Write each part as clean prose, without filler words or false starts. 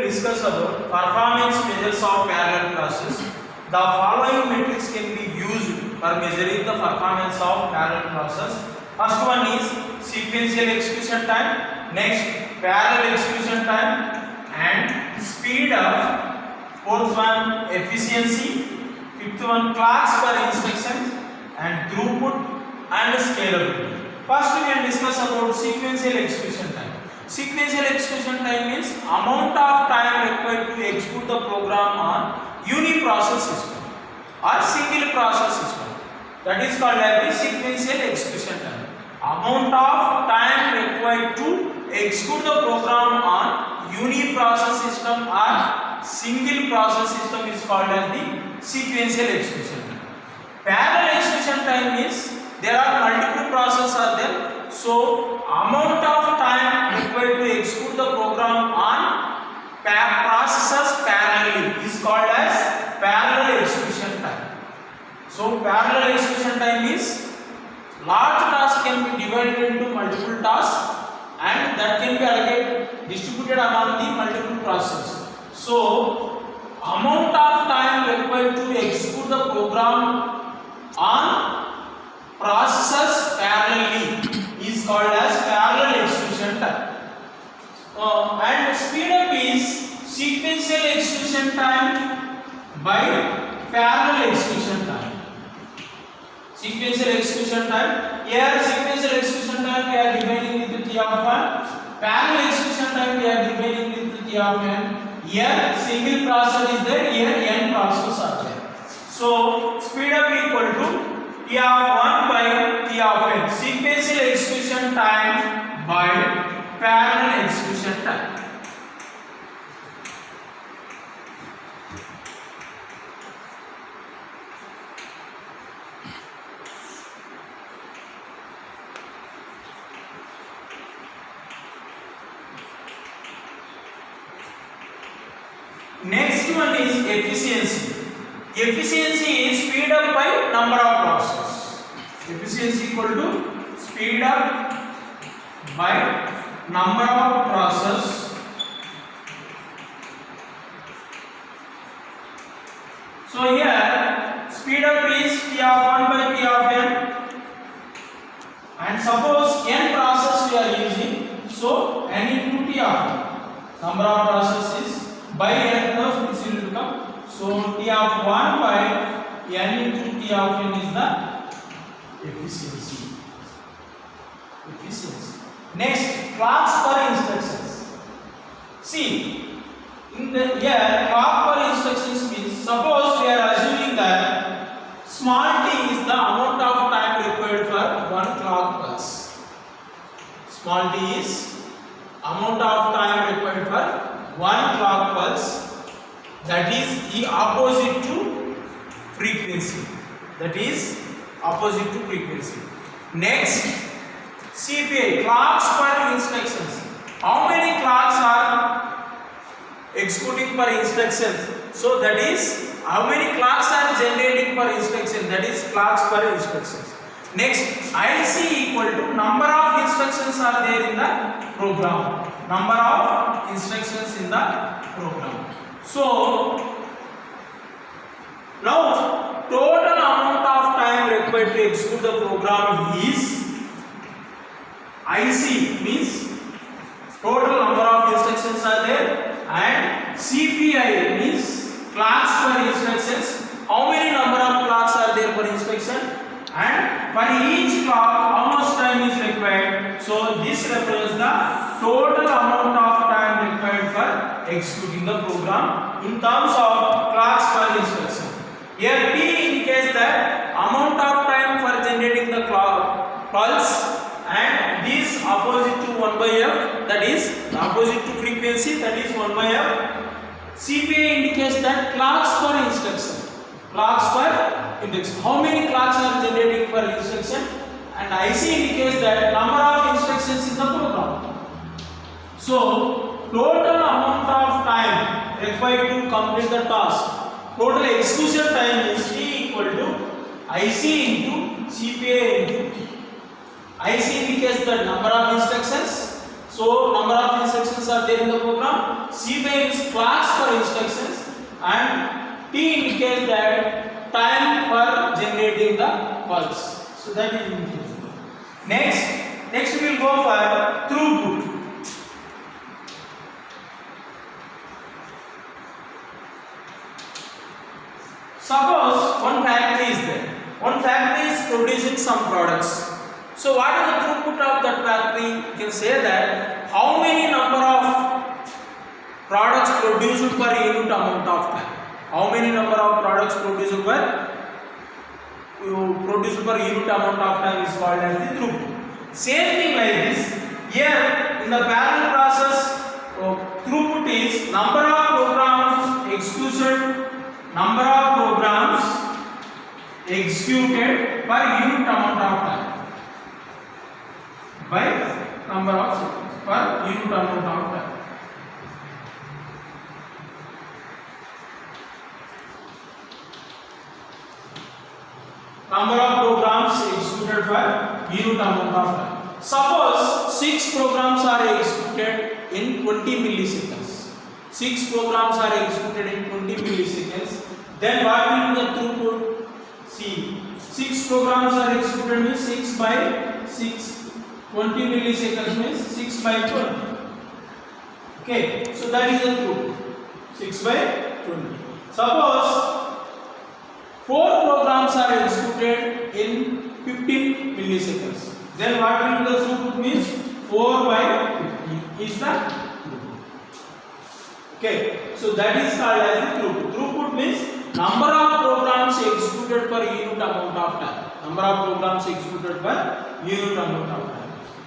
discuss about performance measures of parallel process. The following metrics can be used for measuring the performance of parallel process. First one is sequential execution time, next parallel execution time and speed up, fourth one efficiency, fifth one clocks per instruction and throughput and scalability. First we can discuss about sequential execution time. Sequential execution time means amount of time required to execute the program on uniprocess system or single process system. That is called as the sequential execution time. Amount of time required to execute the program on uniprocess system or single process system is called as the sequential execution time. Parallel execution time means there are multiple processes are there, so amount of time required to execute the program on processes parallelly is called as parallel execution time. So parallel execution time is large task can be divided into multiple tasks and that can be allocated distributed among the multiple processes. So amount of time required to execute the program on processes parallelly is called as parallel execution time. And speed up is sequential execution time by parallel execution time. Sequential execution time. Here sequential execution time we are dividing into T of n. Parallel execution time we are dividing into T of n. Here single process is there. Here n processes are there. So speed up equal to T of 1 by T of n. Sequential execution time by parallel execution time. Next one is efficiency. Efficiency is speed up by number of processes. Efficiency equal to speed up by number of processes. So here speed up is T of 1 by T of n, and suppose n process we are using, so n into T of n. Number of processes by n plus this will become. So T of 1 by n into T of n is the efficiency. Next, clocks per instructions. See, in the here clock per instructions means suppose we are assuming that small t is the amount of time required for one clock pulse. Small t is amount of time required for one clock pulse. That is the opposite to frequency. That is opposite to frequency. Next, CPI, clocks per instructions. How many clocks are executing per instruction? So that is how many clocks are generating per instruction. That is clocks per instructions. Next, IC equal to number of instructions are there in the program. Number of instructions in the program. So now total amount of time required to execute the program is IC means total number of instructions are there, and CPI means clocks per instructions. How many number of clocks are there per instruction, and for each clock how much time is required. So this represents the total amount of time required for executing the program in terms of clocks per instruction. Here T indicates that amount of time for generating the clock pulse, and this opposite to 1 by f, that is opposite to frequency, that is 1 by f. CPI indicates that clocks per instruction. Clocks per instruction. How many clocks are generating per instruction? And IC indicates that number of instructions in the program. So total amount of time required to complete the task. Total execution time is T equal to IC into CPI into T. IC indicates the number of instructions. So number of instructions are there in the program. CPI is clocks per instructions and T indicates that time for generating the pulse. So that is increased. Next we will go for throughput. Suppose one factory is there. One factory is producing some products. So what is the throughput of that factory? You can say that how many number of products produced per unit amount of time. How many number of products produced per unit amount of time is called as the throughput. Same thing like this. Here in the parallel process, throughput is number of programs executed per unit amount of time by number of seconds per unit amount of time. Number of programs executed per unit amount of time. Suppose 6 programs are executed in 20 milliseconds. 6 programs are executed in 20 milliseconds. Then what will be the throughput? See, 6 programs are executed means 6 by 6. 20 milliseconds means 6 by 20. Okay, so that is the throughput. 6 by 20. Suppose 4 programs are executed in 15 milliseconds. Then what will be the throughput means 4 by 50 is the throughput. Okay, so that is called as the throughput. Throughput means number of programs executed per unit amount of time. Number of programs executed per unit amount of time.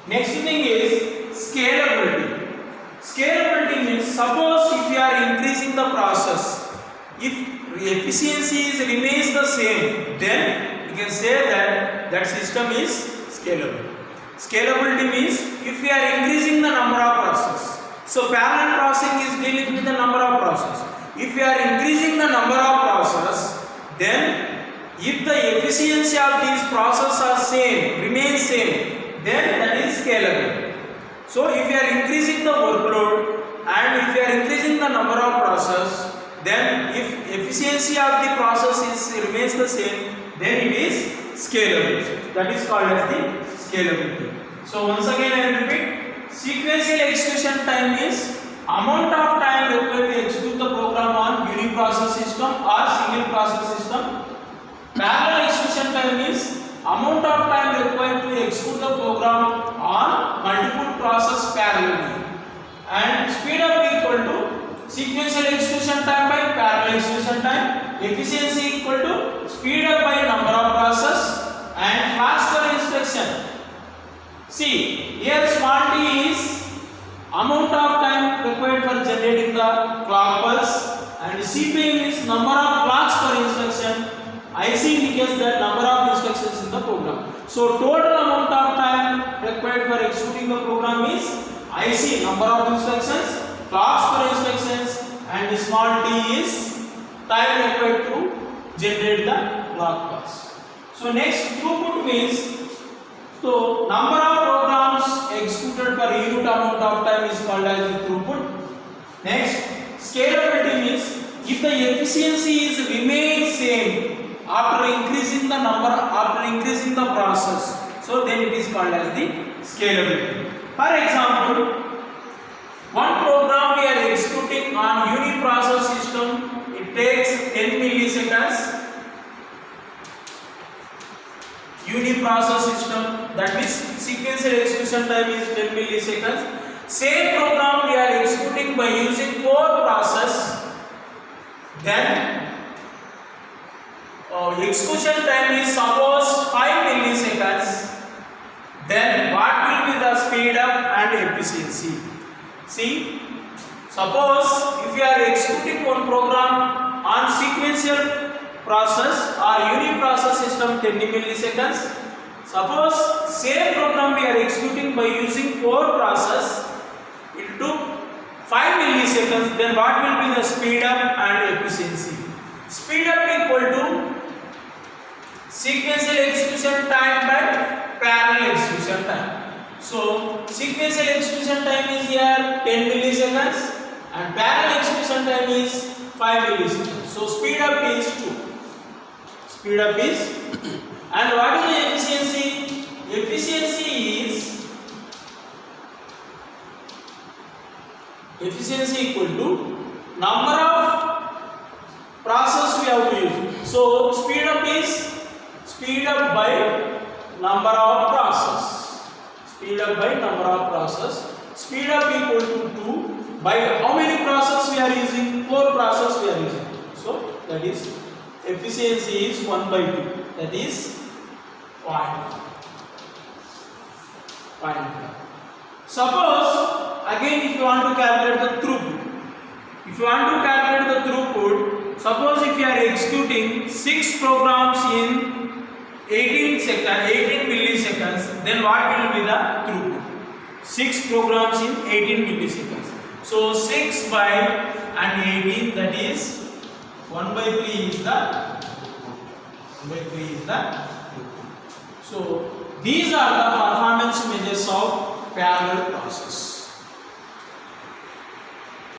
Next thing is scalability. Scalability means suppose if you are increasing the process, if efficiency remains the same, then you can say that system is scalable. Scalability means if we are increasing the number of process. So parallel processing is dealing with the number of process. If we are increasing the number of process, then if the efficiency of these processes are remains same, then that is scalable. So if you are increasing the workload and if you are increasing the number of process, then if efficiency of the process remains the same, then it is scalable. That is called as the scalability. So once again I repeat, sequential execution time is amount of time required to execute the program on uniprocess system or single process system. Parallel execution time is amount of time required to execute the program on multiple process parallelly. And speed up equal to sequential execution time by parallel execution time. Efficiency equal to speed up by number of process and faster instruction. See, here small t is amount of time required for generating the clock pulse and CPI is number of clocks per instruction. IC indicates the number of instructions in the program. So total amount of time required for executing the program is IC, number of instructions, clocks per instructions, and small t is time required to generate the clock pulse. So next throughput means, so number of programs executed per unit amount of time is called as the throughput. Next scalability means if the efficiency remains same after increasing the process, so then it is called as the scalability. For example, one program we are executing on uniprocess system, it takes 10 milliseconds. Uniprocess system, that means sequential execution time is 10 milliseconds. Same program we are executing by using core process, then execution time is suppose 5 milliseconds. Then what will be the speed up and efficiency? See, suppose if you are executing one program on sequential process or uniprocess system 10 milliseconds. Suppose same program we are executing by using core process, it took 5 milliseconds. Then what will be the speed up and efficiency? Speed up equal to sequential execution time by parallel execution time. So sequential execution time is here 10 milliseconds and parallel execution time is 5 milliseconds. So speed up is 2. Speed up is and what is the efficiency? Efficiency equal to number of process we have to use. So speed up is speed up by number of process. Speed up by number of process. Speed up equal to 2 by how many process we are using? 4 process we are using. So that is efficiency is 1 by 2. That is 0.5. Suppose again if you want to calculate the throughput. Suppose if you are executing 6 programs in 18 milliseconds, then what will be the throughput? 6 programs in 18 milliseconds. So 6 by and 18, that is 1 by 3 is the So these are the performance measures of parallel process.